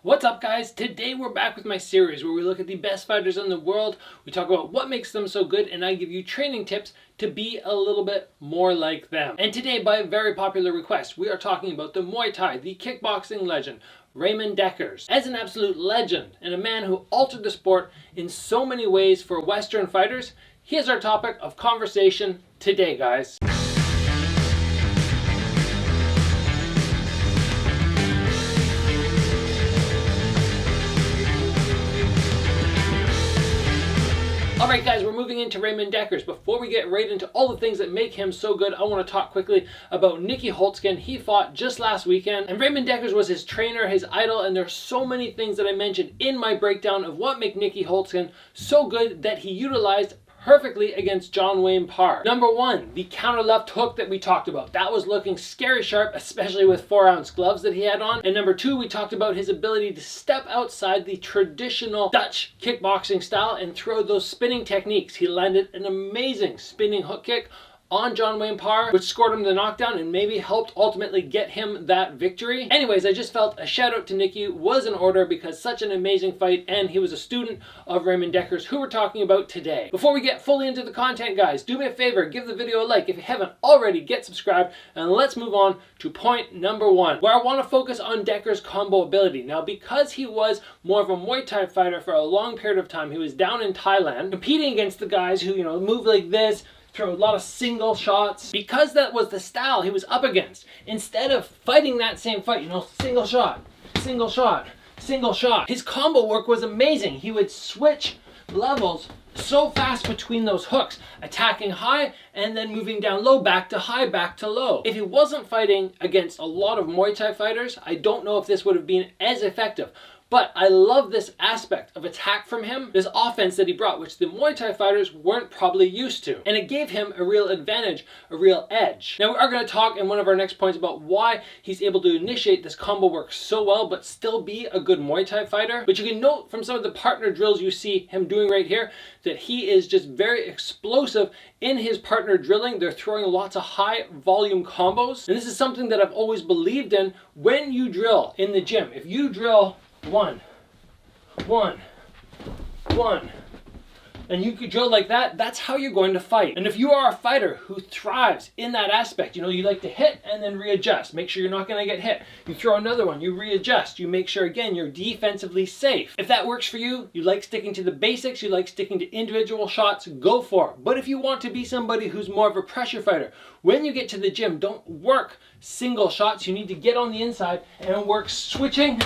What's up, guys? Today we're back with my series where we look at the best fighters in the world. We talk about what makes them so good, and I give you training tips to be a little bit more like them. And today, by a very popular request, we are talking about the Muay Thai, the kickboxing legend, Ramon Dekkers. As an absolute legend and a man who altered the sport in so many ways for Western fighters, he is our topic of conversation today, guys. Alright guys, we're moving into Ramon Dekkers. Before we get right into all the things that make him so good, I want to talk quickly about Nicky Holtzkin. He fought just last weekend, and Ramon Dekkers was his trainer, his idol, and there's so many things that I mentioned in my breakdown of what make Nicky Holtzkin so good that he utilized perfectly against John Wayne Parr. Number one, the counter left hook that we talked about. That was looking scary sharp, especially with 4-ounce gloves that he had on. And number two, we talked about his ability to step outside the traditional Dutch kickboxing style and throw those spinning techniques. He landed an amazing spinning hook kick on John Wayne Parr, which scored him the knockdown and maybe helped ultimately get him that victory. Anyways, I just felt a shout out to Nicky was in order because such an amazing fight, and he was a student of Ramon Dekkers, who we're talking about today. Before we get fully into the content, guys, do me a favor, give the video a like. If you haven't already, get subscribed, and let's move on to point number one, where I want to focus on Dekkers' combo ability. Now, because he was more of a Muay Thai fighter for a long period of time, he was down in Thailand, competing against the guys who, move like this, throw a lot of single shots. Because that was the style he was up against, instead of fighting that same fight, single shot, single shot, single shot, his combo work was amazing. He would switch levels so fast between those hooks, attacking high and then moving down low, back to high, back to low. If he wasn't fighting against a lot of Muay Thai fighters, I don't know if this would have been as effective. But I love this aspect of attack from him, this offense that he brought, which the Muay Thai fighters weren't probably used to. And it gave him a real advantage, a real edge. Now we are going to talk in one of our next points about why he's able to initiate this combo work so well, but still be a good Muay Thai fighter. But you can note from some of the partner drills you see him doing right here, that he is just very explosive in his partner drilling. They're throwing lots of high volume combos. And this is something that I've always believed in when you drill in the gym. If you drill one, and you could drill like that, that's how you're going to fight. And if you are a fighter who thrives in that aspect, you like to hit and then readjust, make sure you're not going to get hit. You throw another one, you readjust, you make sure again you're defensively safe. If that works for you, you like sticking to the basics, you like sticking to individual shots, go for it. But if you want to be somebody who's more of a pressure fighter, when you get to the gym, don't work single shots. You need to get on the inside and work switching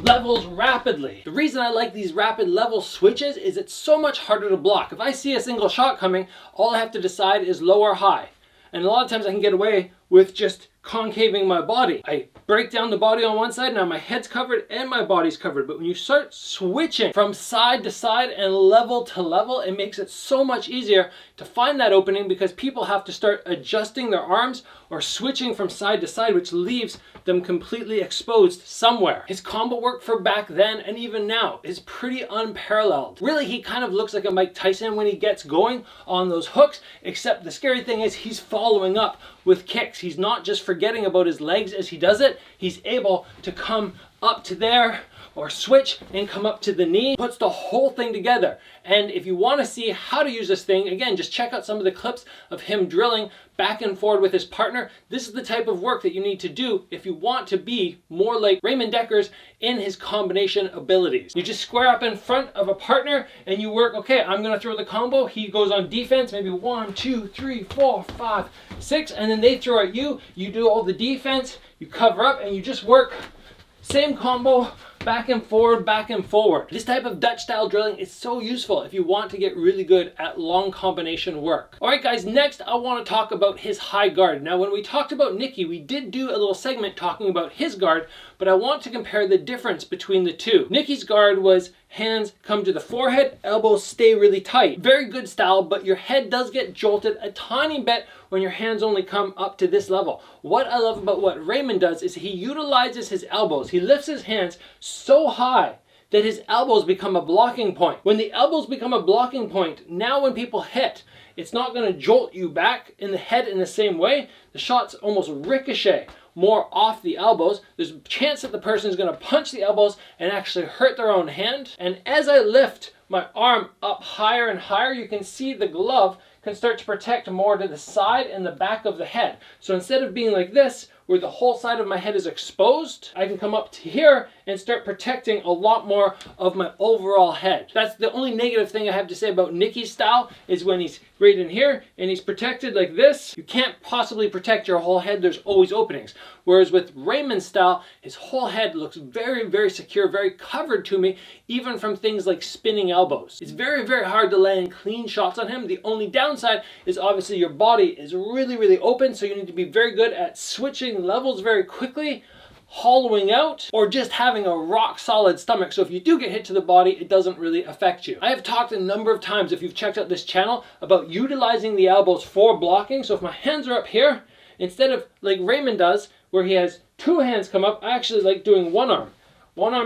levels rapidly. The reason I like these rapid level switches is it's so much harder to block. If I see a single shot coming, all I have to decide is low or high. And a lot of times I can get away with just concaving my body. I break down the body on one side, now my head's covered and my body's covered. But when you start switching from side to side and level to level, it makes it so much easier to find that opening, because people have to start adjusting their arms or switching from side to side, which leaves them completely exposed somewhere. His combo work for back then and even now is pretty unparalleled. Really, he kind of looks like a Mike Tyson when he gets going on those hooks, except the scary thing is he's following up with kicks. He's not just forgetting about his legs as he does it. He's able to come up to there or switch and come up to the knee, puts the whole thing together. And if you want to see how to use this thing, again, just check out some of the clips of him drilling back and forward with his partner. This is the type of work that you need to do if you want to be more like Ramon Dekkers in his combination abilities. You just square up in front of a partner and you work, okay, I'm going to throw the combo. He goes on defense, maybe 1, 2, 3, 4, 5, 6, and then they throw at you. You do all the defense, you cover up, and you just work same combo, back and forward, back and forward. This type of Dutch style drilling is so useful if you want to get really good at long combination work. Alright guys, next I want to talk about his high guard. Now when we talked about Nicky, we did do a little segment talking about his guard, but I want to compare the difference between the two. Nicky's guard was hands come to the forehead, elbows stay really tight. Very good style, but your head does get jolted a tiny bit when your hands only come up to this level. What I love about what Ramon does is he utilizes his elbows. He lifts his hands so high that his elbows become a blocking point. When the elbows become a blocking point, now when people hit, it's not going to jolt you back in the head in the same way. The shots almost ricochet more off the elbows. There's a chance that the person is going to punch the elbows and actually hurt their own hand. And as I lift my arm up higher and higher, you can see the glove can start to protect more to the side and the back of the head. So instead of being like this, where the whole side of my head is exposed, I can come up to here and start protecting a lot more of my overall head. That's the only negative thing I have to say about Nicky's style, is when he's right in here and he's protected like this, you can't possibly protect your whole head. There's always openings. Whereas with Ramon's style, his whole head looks very, very secure, very covered to me, even from things like spinning elbows. It's very, very hard to land clean shots on him. The only downside is obviously your body is really, really open, so you need to be very good at switching levels very quickly, hollowing out, or just having a rock solid stomach, so if you do get hit to the body, it doesn't really affect you. I have talked a number of times, if you've checked out this channel, about utilizing the elbows for blocking. So if my hands are up here, instead of like Ramon does, where he has two hands come up, I actually like doing one arm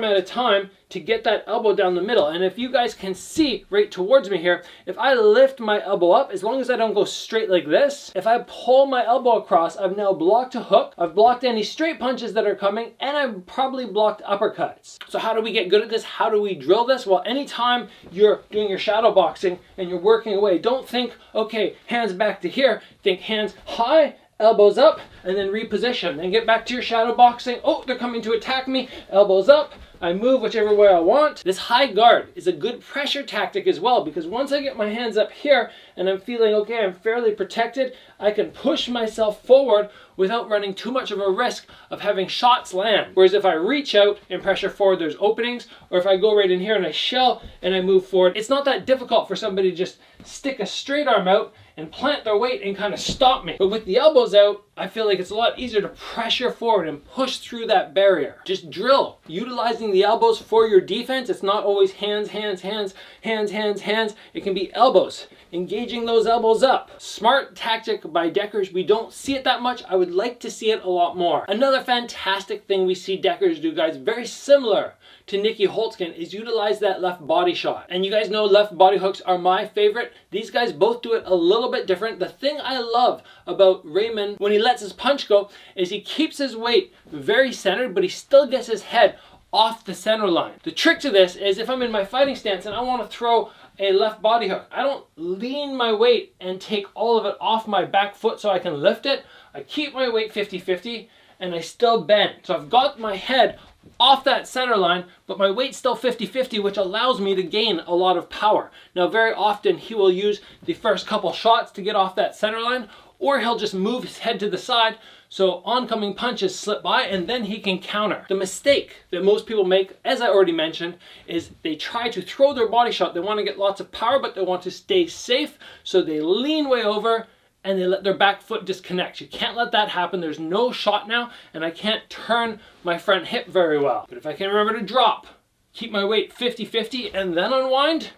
at a time to get that elbow down the middle. And if you guys can see right towards me here, if I lift my elbow up, as long as I don't go straight like this, if I pull my elbow across, I've now blocked a hook, I've blocked any straight punches that are coming, and I've probably blocked uppercuts. So how do we get good at this? How do we drill this? Well, anytime you're doing your shadow boxing and you're working away, don't think, okay, hands back to here. Think hands high, elbows up, and then reposition. Then get back to your shadow boxing. Oh, they're coming to attack me. Elbows up. I move whichever way I want. This high guard is a good pressure tactic as well, because once I get my hands up here and I'm feeling okay, I'm fairly protected, I can push myself forward without running too much of a risk of having shots land. Whereas if I reach out and pressure forward, there's openings, or if I go right in here and I shell and I move forward, it's not that difficult for somebody to just stick a straight arm out and plant their weight and kind of stop me. But with the elbows out, I feel like it's a lot easier to pressure forward and push through that barrier. Just drill. Utilizing the elbows for your defense. It's not always hands, hands, hands, hands, hands, hands. It can be elbows. Engaging those elbows up. Smart tactic by Dekkers. We don't see it that much. I would like to see it a lot more. Another fantastic thing we see Dekkers do, guys, very similar to Nicky Holtzkin, is utilize that left body shot. And you guys know left body hooks are my favorite. These guys both do it a little bit different. The thing I love about Ramon when he lets his punch go is he keeps his weight very centered, but he still gets his head off the center line. The trick to this is if I'm in my fighting stance and I want to throw a left body hook, I don't lean my weight and take all of it off my back foot so I can lift it. I keep my weight 50-50 and I still bend. So I've got my head off that center line, but my weight's still 50-50, which allows me to gain a lot of power. Now, very often he will use the first couple shots to get off that center line, or he'll just move his head to the side so oncoming punches slip by and then he can counter. The mistake that most people make, as I already mentioned, is they try to throw their body shot. They want to get lots of power, but they want to stay safe, so they lean way over and they let their back foot disconnect. You can't let that happen. There's no shot now, and I can't turn my front hip very well. But if I can remember to drop, keep my weight 50-50, and then unwind,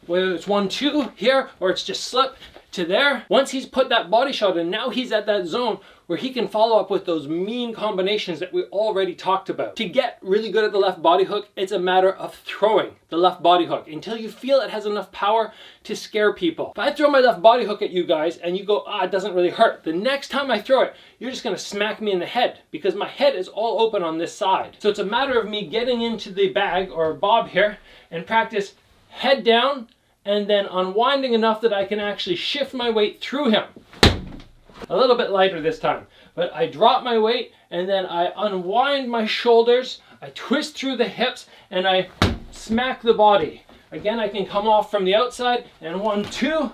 whether it's 1-2 here, or it's just slip to there. Once he's put that body shot in, now he's at that zone where he can follow up with those mean combinations that we already talked about. To get really good at the left body hook, it's a matter of throwing the left body hook until you feel it has enough power to scare people. If I throw my left body hook at you guys and you go, it doesn't really hurt, the next time I throw it, you're just gonna smack me in the head because my head is all open on this side. So it's a matter of me getting into the bag or bob here and practice head down and then unwinding enough that I can actually shift my weight through him. A little bit lighter this time, but I drop my weight and then I unwind my shoulders, I twist through the hips, and I smack the body. Again, I can come off from the outside and 1-2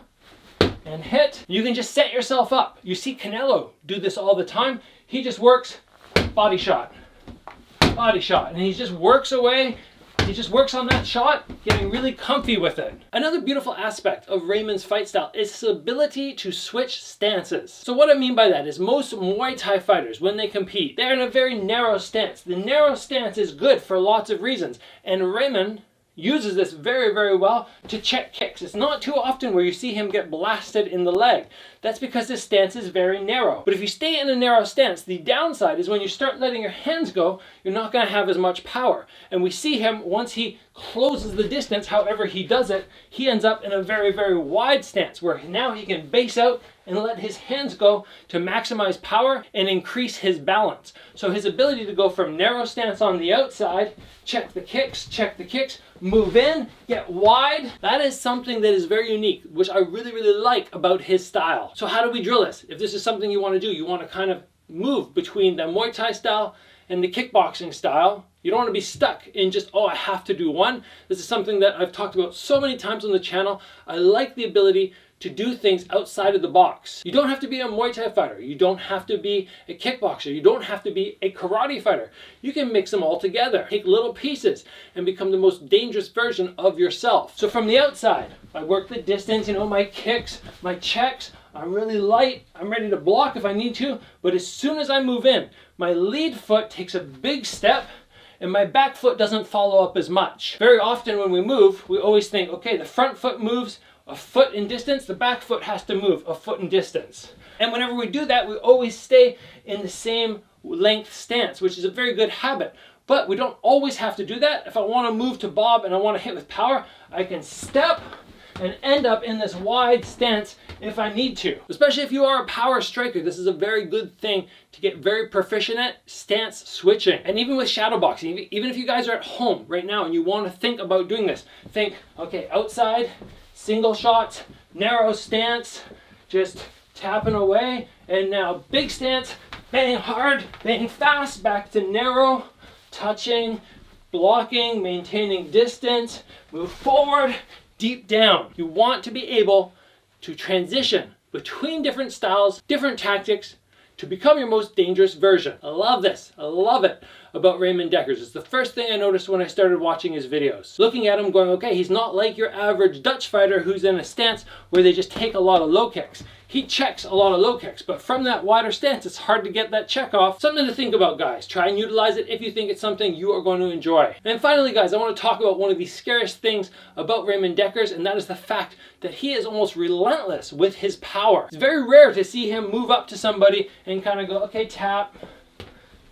and hit. You can just set yourself up. You see Canelo do this all the time. He just works body shot, and he just works away. He just works on that shot, getting really comfy with it. Another beautiful aspect of Ramon's fight style is his ability to switch stances. So what I mean by that is most Muay Thai fighters, when they compete, they're in a very narrow stance. The narrow stance is good for lots of reasons, and Ramon uses this very, very well to check kicks. It's not too often where you see him get blasted in the leg. That's because his stance is very narrow. But if you stay in a narrow stance, the downside is when you start letting your hands go, you're not going to have as much power. And we see him, once he closes the distance, however he does it, he ends up in a very, very wide stance where now he can base out and let his hands go to maximize power and increase his balance. So his ability to go from narrow stance on the outside, check the kicks, move in, get wide, that is something that is very unique, which I really, really like about his style. So how do we drill this? If this is something you want to do, you want to kind of move between the Muay Thai style and the kickboxing style. You don't want to be stuck in just, oh, I have to do one. This is something that I've talked about so many times on the channel. I like the ability to do things outside of the box. You don't have to be a Muay Thai fighter. You don't have to be a kickboxer. You don't have to be a karate fighter. You can mix them all together. Take little pieces and become the most dangerous version of yourself. So from the outside, I work the distance, my kicks, my checks. I'm really light. I'm ready to block if I need to. But as soon as I move in, my lead foot takes a big step and my back foot doesn't follow up as much. Very often when we move, we always think, okay, the front foot moves a foot in distance, the back foot has to move a foot in distance. And whenever we do that, we always stay in the same length stance, which is a very good habit. But we don't always have to do that. If I want to move to bob and I want to hit with power, I can step and end up in this wide stance if I need to. Especially if you are a power striker, this is a very good thing to get very proficient at, stance switching. And even with shadow boxing, even if you guys are at home right now and you want to think about doing this, think, okay, outside, single shots, narrow stance, just tapping away, and now big stance, bang hard, bang fast, back to narrow, touching, blocking, maintaining distance, move forward, deep down. You want to be able to transition between different styles, different tactics, to become your most dangerous version. I love this. I love it about Ramon Dekkers. It's the first thing I noticed when I started watching his videos. Looking at him going, okay, he's not like your average Dutch fighter who's in a stance where they just take a lot of low kicks. He checks a lot of low kicks, but from that wider stance, it's hard to get that check off. Something to think about, guys. Try and utilize it if you think it's something you are going to enjoy. And finally, guys, I want to talk about one of the scariest things about Ramon Dekkers, and that is the fact that he is almost relentless with his power. It's very rare to see him move up to somebody and kind of go, okay, tap,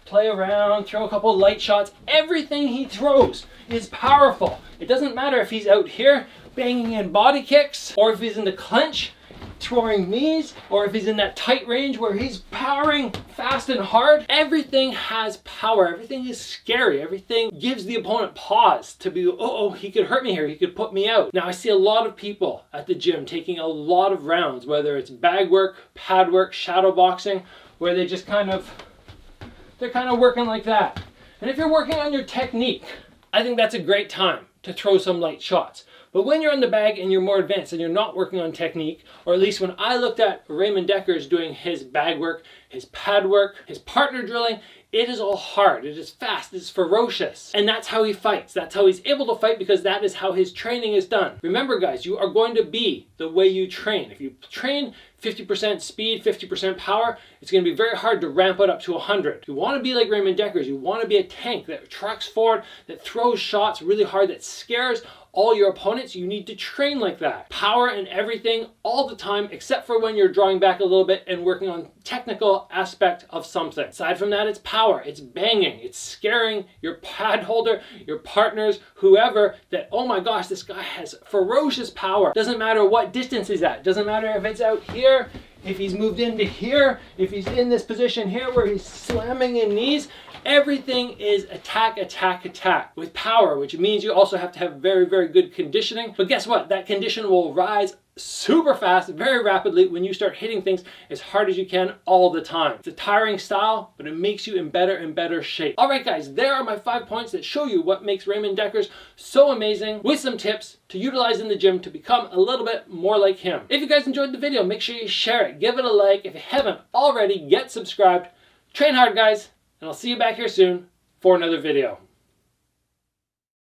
play around, throw a couple light shots. Everything he throws is powerful. It doesn't matter if he's out here banging in body kicks, or if he's in the clinch, throwing knees, or if he's in that tight range where he's powering fast and hard. Everything has power. Everything is scary. Everything gives the opponent pause to be, oh, he could hurt me here. He could put me out. Now, I see a lot of people at the gym taking a lot of rounds, whether it's bag work, pad work, shadow boxing, where they just they're kind of working like that. And if you're working on your technique, I think that's a great time to throw some light shots. But when you're in the bag and you're more advanced and you're not working on technique, or at least when I looked at Ramon Dekkers doing his bag work, his pad work, his partner drilling, it is all hard. It is fast. It is ferocious. And that's how he fights. That's how he's able to fight, because that is how his training is done. Remember, guys, you are going to be the way you train. If you train 50% speed, 50% power, it's going to be very hard to ramp it up to 100. You want to be like Ramon Dekkers. You want to be a tank that trucks forward, that throws shots really hard, that scares all your opponents. You need to train like that. Power and everything all the time, except for when you're drawing back a little bit and working on technical aspect of something. Aside from that, it's power, it's banging, it's scaring your pad holder, your partners, whoever, that, oh my gosh, this guy has ferocious power. Doesn't matter what distance he's at. Doesn't matter if it's out here, if he's moved into here, if he's in this position here where he's slamming in knees. Everything is attack, attack, attack with power, which means you also have to have very, very good conditioning. But guess what? That condition will rise super fast, very rapidly, when you start hitting things as hard as you can all the time. It's a tiring style, but it makes you in better and better shape. All right, guys, there are my 5 points that show you what makes Ramon Dekkers so amazing, with some tips to utilize in the gym to become a little bit more like him. If you guys enjoyed the video, make sure you share it, give it a like. If you haven't already, get subscribed. Train hard, guys. And I'll see you back here soon for another video.